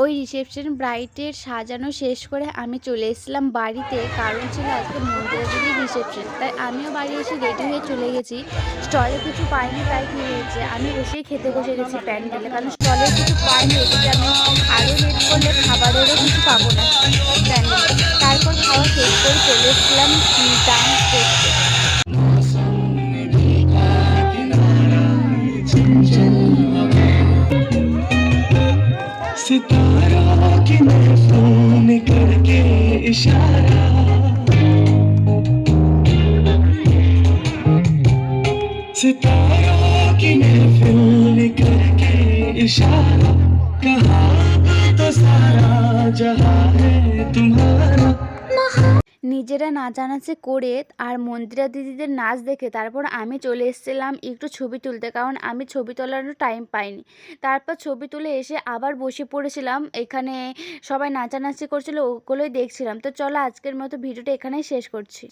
ওই রিসেপশন ব্রাইডের সাজানো শেষ করে আমি চলে এসেছিলাম বাড়িতে। কারণ ছিল আজকে মন্দিরা দিদির রিসেপশন। তাই আমিও বাড়ি এসে রেডি হয়ে চলে গেছি। স্টলে কিছু পাইনি, তাই কি হয়েছে, আমি বসেই খেতে বসে গেছি প্যান্ডেলে। কারণ স্টলের কিছু পাইনি, এদিকে আমি আরও লেট করলে খাবারেরও কিছু পাবো না প্যান্ডেলে। তারপর খাওয়া শেষ করে চলে এসেছিলাম ডান্স দেখতে। सितारा की महफूम करके इशारा सितारा की महफूम करके इशारा कहा तो सारा जहां है तुम्हारा। নিজেরা নাচানাচি করে আর মন্দিরা দিদিদের নাচ দেখে তারপর আমি চলে এসেছিলাম একটু ছবি তুলতে, কারণ আমি ছবি তোলারও টাইম পাইনি। তারপর ছবি তুলে এসে আবার বসে পড়েছিলাম, এখানে সবাই নাচানাচি করছিল ওগুলোই দেখছিলাম। তো চলো আজকের মতো ভিডিওটা এখানেই শেষ করছি।